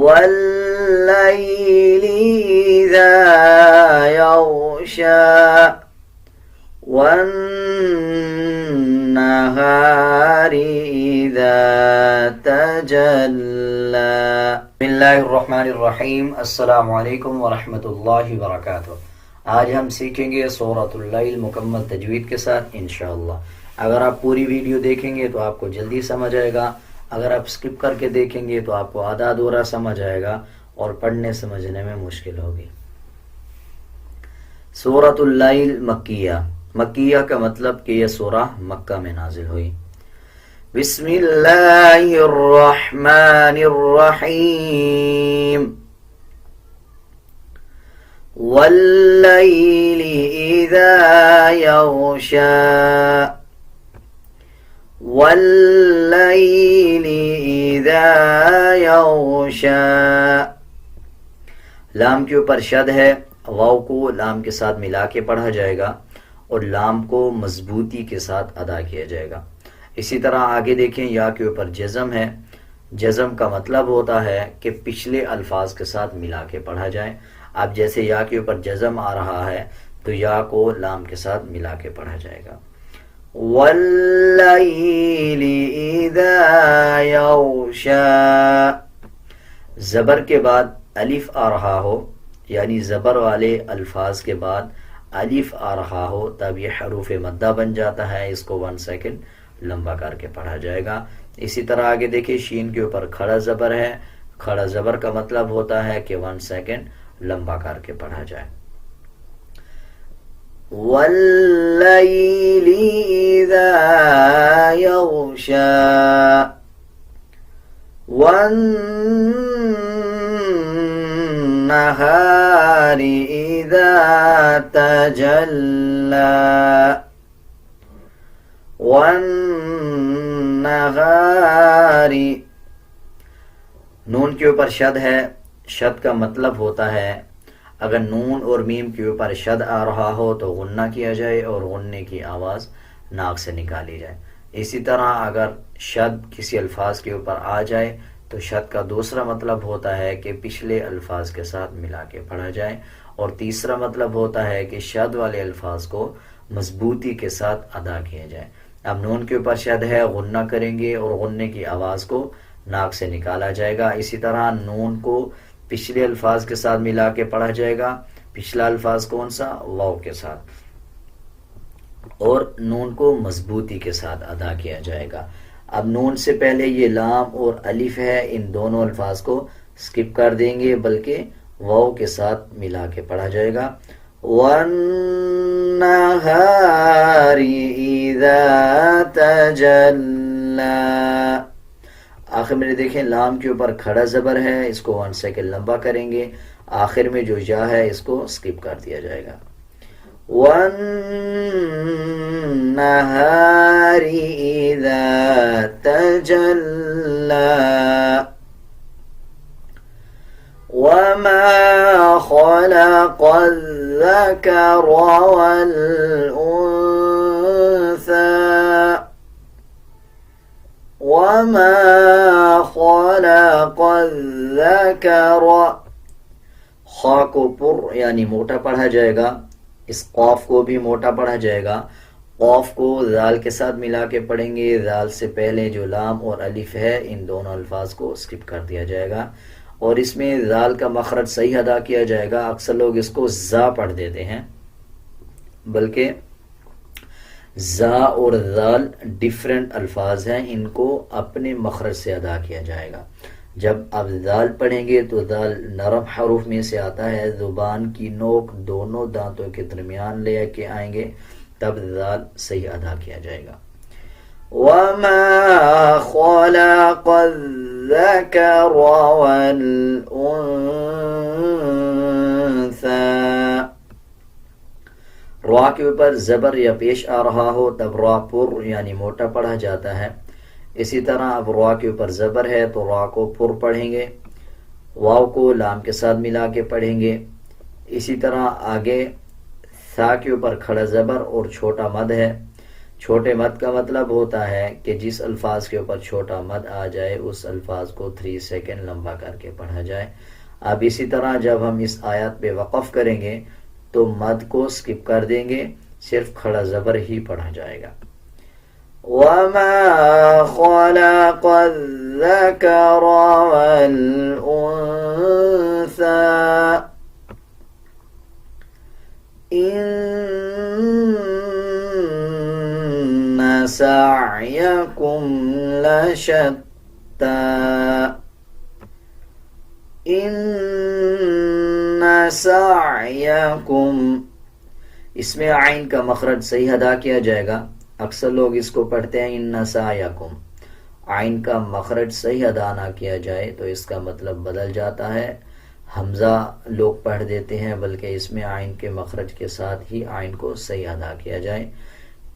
والليل إذا يغشى والنهار إذا تجلى. بسم اللہ الرحمن الرحیم. السلام علیکم ورحمۃ اللہ وبرکاتہ. آج ہم سیکھیں گے سورۃ اللیل مکمل تجوید کے ساتھ انشاءاللہ. اگر آپ پوری ویڈیو دیکھیں گے تو آپ کو جلدی سمجھ آئے گا. اگر آپ سکپ کر کے دیکھیں گے تو آپ کو آدھا ادھورا سمجھ آئے گا اور پڑھنے سمجھنے میں مشکل ہوگی. سورۃ اللیل مکیہ. مکیہ کا مطلب کہ یہ سورہ مکہ میں نازل ہوئی. بسم اللہ الرحمن الرحیم. واللیل اذا یغشا. واللیل اذا یغشا. لام کے اوپر شد ہے. واو کو لام کے ساتھ ملا کے پڑھا جائے گا اور لام کو مضبوطی کے ساتھ ادا کیا جائے گا. اسی طرح آگے دیکھیں یا کے اوپر جزم ہے. جزم کا مطلب ہوتا ہے کہ پچھلے الفاظ کے ساتھ ملا کے پڑھا جائے. اب جیسے یا کے اوپر جزم آ رہا ہے تو یا کو لام کے ساتھ ملا کے پڑھا جائے گا. واللیل اذا یغشا. زبر کے بعد الف آ رہا ہو یعنی زبر والے الفاظ کے بعد الف آ رہا ہو تب یہ حروف مدہ بن جاتا ہے. اس کو 1 سیکنڈ لمبا کر کے پڑھا جائے گا. اسی طرح آگے دیکھیں شین کے اوپر کھڑا زبر ہے. کھڑا زبر کا مطلب ہوتا ہے کہ 1 سیکنڈ لمبا کر کے پڑھا جائے. واللیل اذا یغشا. والنہار اذا تجلی. والنہار. نون کے اوپر شد ہے. شد کا مطلب ہوتا ہے اگر نون اور میم کے اوپر شد آ رہا ہو تو غنہ کیا جائے اور غننے کی آواز ناک سے نکالی جائے. اسی طرح اگر شد کسی الفاظ کے اوپر آ جائے تو شد کا دوسرا مطلب ہوتا ہے کہ پچھلے الفاظ کے ساتھ ملا کے پڑھا جائے اور تیسرا مطلب ہوتا ہے کہ شد والے الفاظ کو مضبوطی کے ساتھ ادا کیا جائے. اب نون کے اوپر شد ہے غنہ کریں گے اور غننے کی آواز کو ناک سے نکالا جائے گا. اسی طرح نون کو پچھلے الفاظ کے ساتھ ملا کے پڑھا جائے گا. پچھلا الفاظ کون سا؟ واو کے ساتھ. اور نون کو مضبوطی کے ساتھ ادا کیا جائے گا. اب نون سے پہلے یہ لام اور الف ہے ان دونوں الفاظ کو سکپ کر دیں گے بلکہ واو کے ساتھ ملا کے پڑھا جائے گا. والنہار اذا تجلی. آخر میں دیکھیں لام کے اوپر کھڑا زبر ہے. اس کو 1 سیکنڈ لمبا کریں گے. آخر میں جو یا ہے اس کو سکپ کر دیا جائے گا. والنہار اذا تجلی. وما خلق الذکر والانثى. وما خلق الذکر. خا کو پر یعنی موٹا پڑھا جائے گا. اس قاف کو بھی موٹا پڑھا جائے گا. قاف کو ذال کے ساتھ ملا کے پڑھیں گے. ذال سے پہلے جو لام اور الف ہے ان دونوں الفاظ کو سکپ کر دیا جائے گا اور اس میں ذال کا مخرج صحیح ادا کیا جائے گا. اکثر لوگ اس کو زا پڑھ دیتے ہیں بلکہ زا اور ذال ڈیفرنٹ الفاظ ہیں. ان کو اپنے مخرج سے ادا کیا جائے گا. جب آپ ذال پڑھیں گے تو ذال نرم حروف میں سے آتا ہے. زبان کی نوک دونوں دانتوں کے درمیان لے کے آئیں گے تب ذال صحیح ادا کیا جائے گا. وما خلق الذکر والانثى. را کے اوپر زبر یا پیش آ رہا ہو تب را پر یعنی موٹا پڑھا جاتا ہے. اسی طرح اب را کے اوپر زبر ہے تو را کو پر پڑھیں گے. واو کو لام کے ساتھ ملا کے پڑھیں گے. اسی طرح آگے ثا کے اوپر کھڑا زبر اور چھوٹا مد ہے. چھوٹے مد کا مطلب ہوتا ہے کہ جس الفاظ کے اوپر چھوٹا مد آ جائے اس الفاظ کو 3 سیکنڈ لمبا کر کے پڑھا جائے. اب اسی طرح جب ہم اس آیات پہ وقف کریں گے تو مد کو سکپ کر دیں گے, صرف کھڑا زبر ہی پڑھا جائے گا. وَمَا خَلَقَ الذَّكَرَ وَالْأُنثَى إِنَّ سَعْيَكُمْ لَشَتَّى إِنَّ سَعْيَكُمْ, اس میں عین کا مخرج صحیح ادا کیا جائے گا. اکثر لوگ اس کو پڑھتے ہیں ان سعیکم, عین کا مخرج صحیح ادا نہ کیا جائے تو اس کا مطلب بدل جاتا ہے. حمزہ لوگ پڑھ دیتے ہیں, بلکہ اس میں عین کے مخرج کے ساتھ ہی عین کو صحیح ادا کیا جائے.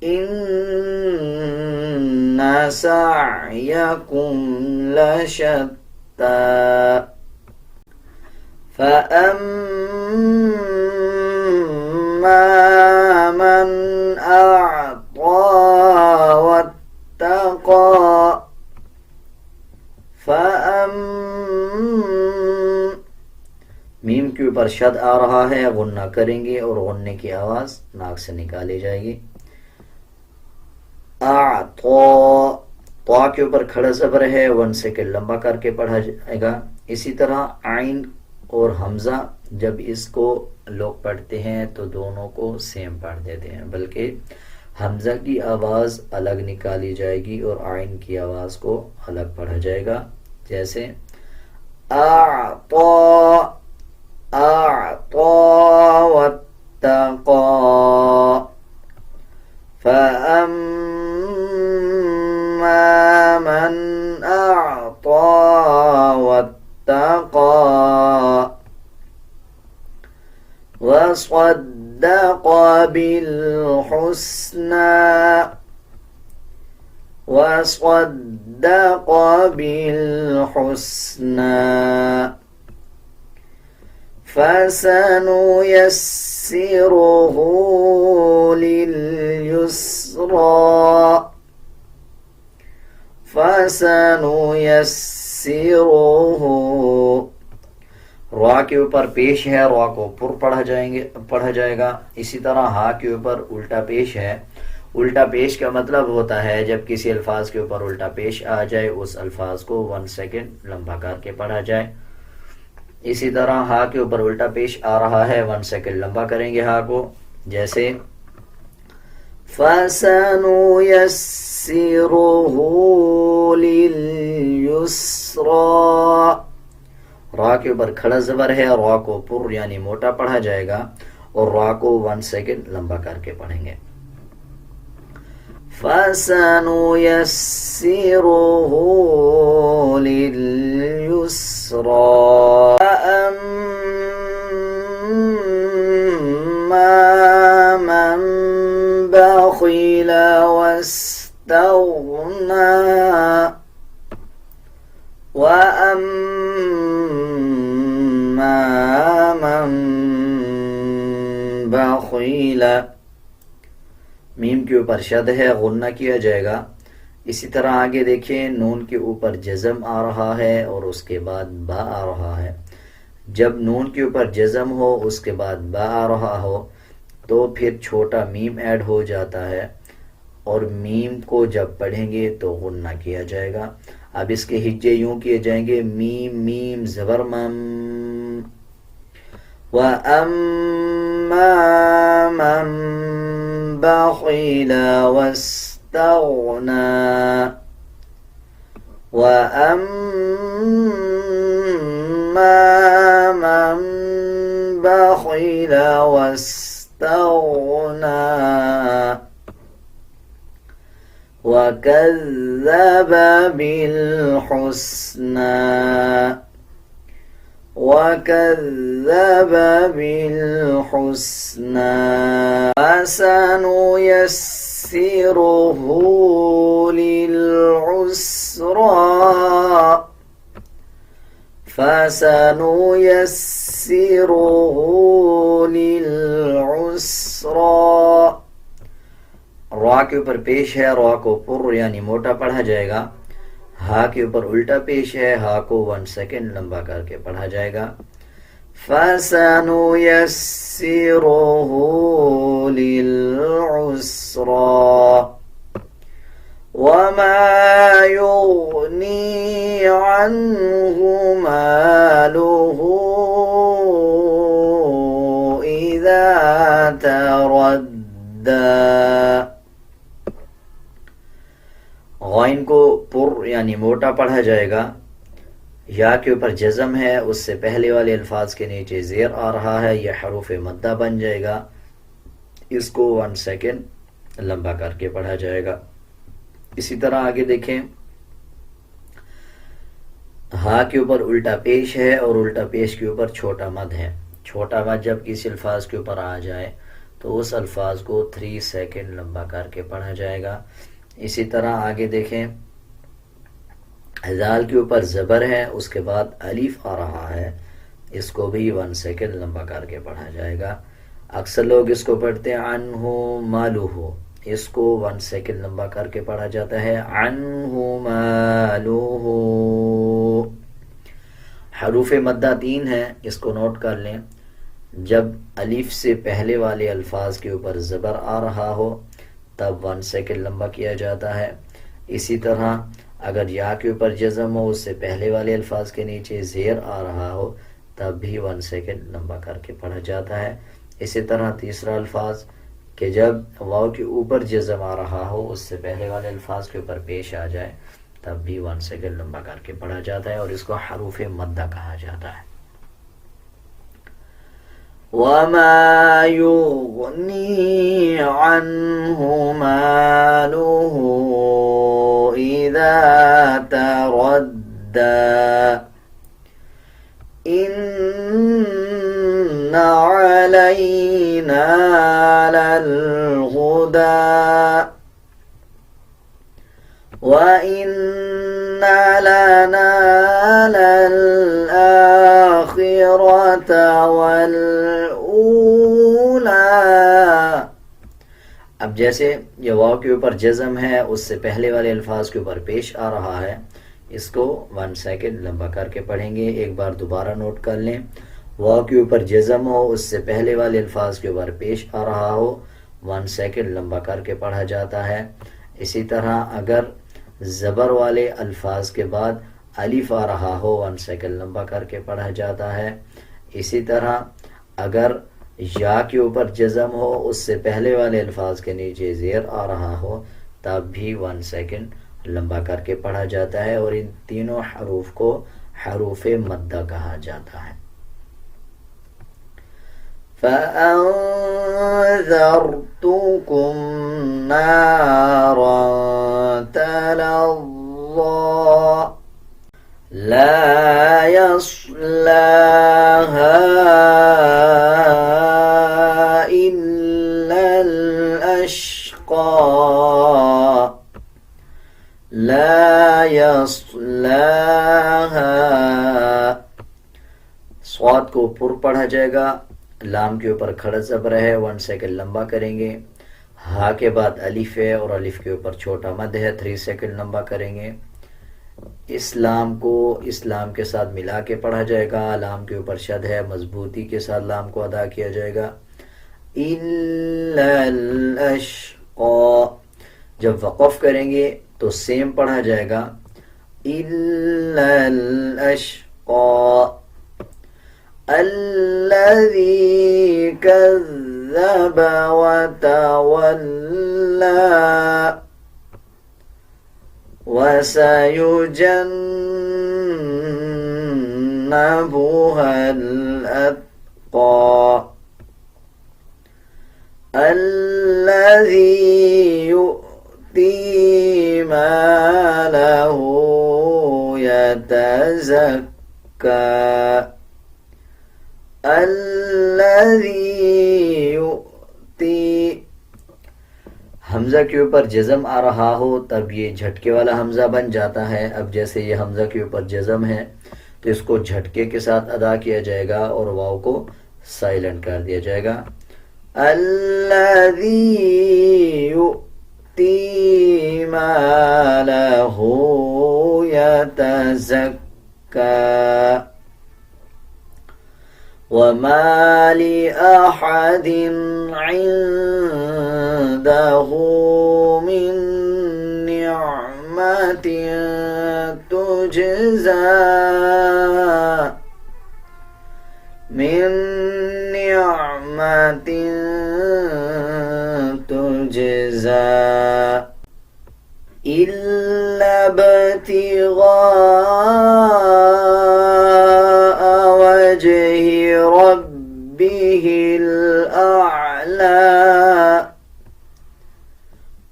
ان سعیکم لشتی فَأَمَّا مَنْ أَعْطَى وَاتَّقَى میم کے اوپر شد آ رہا ہے, غنہ کریں گے اور غننے کی آواز ناک سے نکالی جائے گی. اعطا, طا کے اوپر کھڑا زبر ہے, 1 سیکنڈ لمبا کر کے پڑھا جائے گا. اسی طرح عین اور حمزہ جب اس کو لوگ پڑھتے ہیں تو دونوں کو سیم پڑھ دیتے ہیں, بلکہ حمزہ کی آواز الگ نکالی جائے گی اور عین کی آواز کو الگ پڑھا جائے گا. جیسے اعطا واتقا فأما من أعطى واتقى وصدق بالحسنى فسنيسره لليسرى را کے اوپر پیش ہے, را کو پر پڑھا جائے گا. اسی طرح ہا کے اوپر الٹا پیش ہے. الٹا پیش کا مطلب ہوتا ہے جب کسی الفاظ کے اوپر الٹا پیش آ جائے اس الفاظ کو 1 سیکنڈ لمبا کر کے پڑھا جائے. اسی طرح ہا کے اوپر الٹا پیش آ رہا ہے, 1 سیکنڈ لمبا کریں گے ہا کو. جیسے فَسَنُيَسِّرُهُ لِلْيُسْرَى, را کے اوپر کھڑا زبر ہے, را کو پر یعنی موٹا پڑھا جائے گا اور را کو 1 سیکنڈ لمبا کر کے پڑھیں گے. فَسَنُيَسِّرُهُ لِلْيُسْرَى فَأَمَّا مَنْ بَخِلَ وَاسْتَغْنَى وَأَمَّا مَنْ بَخِلَ, میم کے اوپر شد ہے, غنہ کیا جائے گا. اسی طرح آگے دیکھیں, نون کے اوپر جزم آ رہا ہے اور اس کے بعد با آ رہا ہے. جب نون کے اوپر جزم ہو اس کے بعد با آ رہا ہو تو پھر چھوٹا میم ایڈ ہو جاتا ہے اور میم کو جب پڑھیں گے تو غنہ کیا جائے گا. اب اس کے ہجے یوں کیے جائیں گے, میم میم زبر مم, وَأَمَّا مَن بَخِلَ وَاسْتَغْنَى وَأَمَّا مَن بَخِلَ وَاسْتَغْنَى وَكَذَّبَ بِالْحُسْنَى فَسَنُيَسِّرُهُ لِلْعُسْرَى را کے اوپر پیش ہے، را کو پر یعنی موٹا پڑھا جائے گا. ہا کے اوپر الٹا پیش ہے، ہا کو 1 سیکنڈ لمبا کر کے پڑھا جائے گا. فَسَنُيَسِّرُهُ لِلْعُسْرَى وَمَا يُغْنِي عَنْهُ مَالُهُ إِذَا تَرَدَّى. غائن کو پر یعنی موٹا پڑھا جائے گا. یا کے اوپر جزم ہے، اس سے پہلے والے الفاظ کے نیچے زیر آ رہا ہے، یہ حروف مدہ بن جائے گا. اس کو 1 سیکنڈ لمبا کر کے پڑھا جائے گا. اسی طرح آگے دیکھیں، ہا کے اوپر الٹا پیش ہے اور الٹا پیش کے اوپر چھوٹا مد ہے. چھوٹا مد جب کسی الفاظ کے اوپر آ جائے تو اس الفاظ کو 3 سیکنڈ لمبا کر کے پڑھا جائے گا. اسی طرح آگے دیکھیں، ذال کے اوپر زبر ہے، اس کے بعد الف آ رہا ہے، اس کو بھی 1 سیکنڈ لمبا کر کے پڑھا جائے گا. اکثر لوگ اس کو پڑھتے ہیں عنہ مالہ، اس کو 1 سیکنڈ لمبا کر کے پڑھا جاتا ہے عنہ مالہ. حروف مدہ 3 ہیں، اس کو نوٹ کر لیں. جب الف سے پہلے والے الفاظ کے اوپر زبر آ رہا ہو تب 1 سیکنڈ لمبا کیا جاتا ہے. اسی طرح اگر یا کے اوپر جزم ہو، اس سے پہلے والے الفاظ کے نیچے زیر آ رہا ہو تب بھی 1 سیکنڈ لمبا کر کے پڑھا جاتا ہے. اسی طرح تیسرا الفاظ کہ جب واو کے اوپر جزم آ رہا ہو، اس سے پہلے والے الفاظ کے اوپر پیش آ جائے تب بھی 1 سیکنڈ لمبا کر کے پڑھا جاتا ہے، اور اس کو حروف مدہ کہا جاتا ہے. وَمَا يُغْنِي عَنْهُ مَالُهُ إِذَا تَرَدَّى إِنَّ عَلَيْنَا لَلْهُدَى وَإِنَّ لَنَا لَلْآخِرَةَ وَالْأُولَى. اب جیسے یہ واو کے اوپر جزم ہے، اس سے پہلے والے الفاظ کے اوپر پیش آ رہا ہے، اس کو 1 سیکنڈ لمبا کر کے پڑھیں گے. ایک بار دوبارہ نوٹ کر لیں، واو کے اوپر جزم ہو، اس سے پہلے والے الفاظ کے اوپر پیش آ رہا ہو، 1 سیکنڈ لمبا کر کے پڑھا جاتا ہے. اسی طرح اگر زبر والے الفاظ کے بعد الف آ رہا ہو، 1 سیکنڈ لمبا کر کے پڑھا جاتا ہے. اسی طرح اگر یا کے اوپر جزم ہو، اس سے پہلے والے الفاظ کے نیچے زیر آ رہا ہو تب بھی 1 سیکنڈ لمبا کر کے پڑھا جاتا ہے، اور ان تینوں حروف کو حروف مدہ کہا جاتا ہے. فَأَنذَرْتُكُمْ نَارًا تَلَظَّى لَا يَصْلَاهَا إِلَّا الْأَشْقَى لا يصلاها. صاد کو پر پڑھا جائے گا، لام کے اوپر کھڑا زبر ہے، 1 سیکنڈ لمبا کریں گے. ہا کے بعد الف ہے اور الف کے اوپر چھوٹا مد ہے، 3 سیکنڈ لمبا کریں گے. اس لام کو اسلام کے ساتھ ملا کے پڑھا جائے گا. لام کے اوپر شد ہے، مضبوطی کے ساتھ لام کو ادا کیا جائے گا. الا الاشقى. جب وقف کریں گے تو سیم پڑھا جائے گا الا الاشقى الذي كذب وتولى وسيجنبها الأتقى الذي يؤتي ماله يتزكى الذي يؤتي. حمزہ کے اوپر جزم آ رہا ہو تب یہ جھٹکے والا حمزہ بن جاتا ہے. اب جیسے یہ حمزہ کے اوپر جزم ہے تو اس کو جھٹکے کے ساتھ ادا کیا جائے گا اور واو کو سائلنٹ کر دیا جائے گا. الذی يؤتي ماله يتزكى وما لأحد عنده من نعمة تجزى إلا ابتغاء وجه ربه الأعلى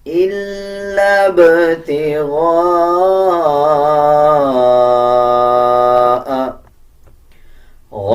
إلا ابتغاء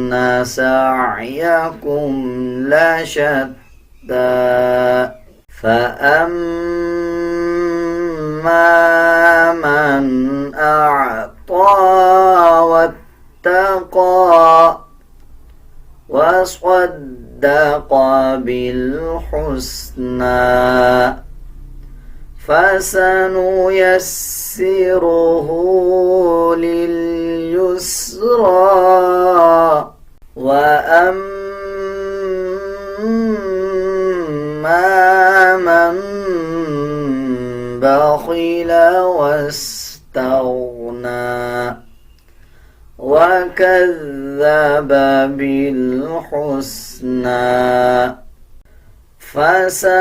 إن سعيكم لشتى فأما من أعطى واتقى وصدق بالحسنى فسنيسره لليسرى وأما من بخل واستغنى وكذب بالحسنى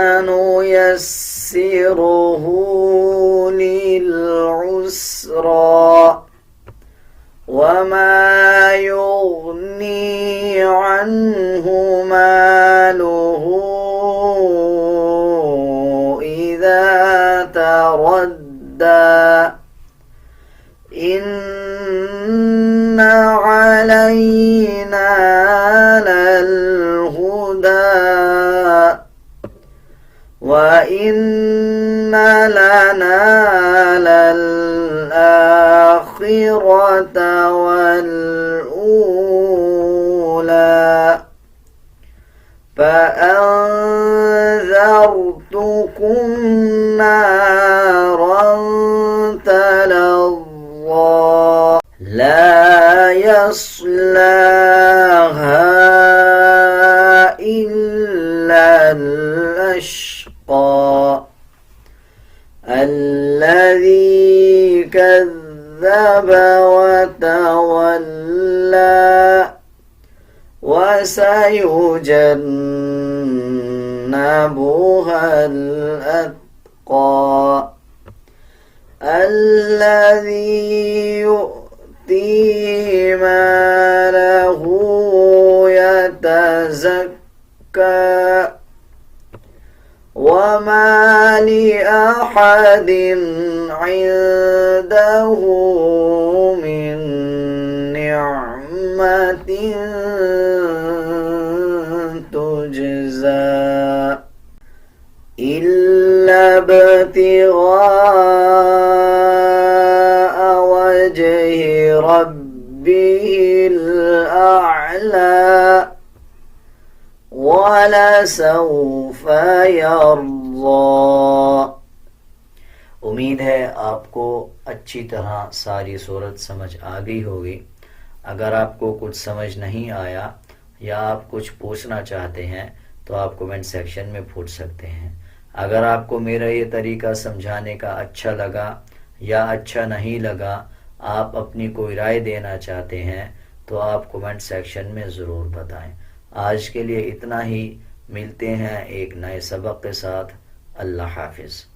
فسنيسره للعسرى وما يغني عنه ماله إذا تردى إن علينا للهدى وإن لنا للآخرة والأولى فأنذرتكم نارا تلظى لا يصلاها إلا الأشقى الذي كذب وتولى وسيجنبها الأتقى الذي يؤتي ماله يتزكى وما لأحد عنده من نعمة تجزى إلا ابتغاء وجه ربه الأعلى وَلَسَوْفَ يَرْضَى۔ امید ہے آپ کو اچھی طرح ساری صورت سمجھ آ گئی ہوگی۔ اگر آپ کو کچھ سمجھ نہیں آیا یا آپ کچھ پوچھنا چاہتے ہیں تو آپ کومنٹ سیکشن میں پوچھ سکتے ہیں۔ اگر آپ کو میرا یہ طریقہ سمجھانے کا اچھا لگا یا اچھا نہیں لگا، آپ اپنی کوئی رائے دینا چاہتے ہیں تو آپ کومنٹ سیکشن میں ضرور بتائیں۔ آج کے لیے اتنا ہی، ملتے ہیں ایک نئے سبق کے ساتھ۔ اللہ حافظ۔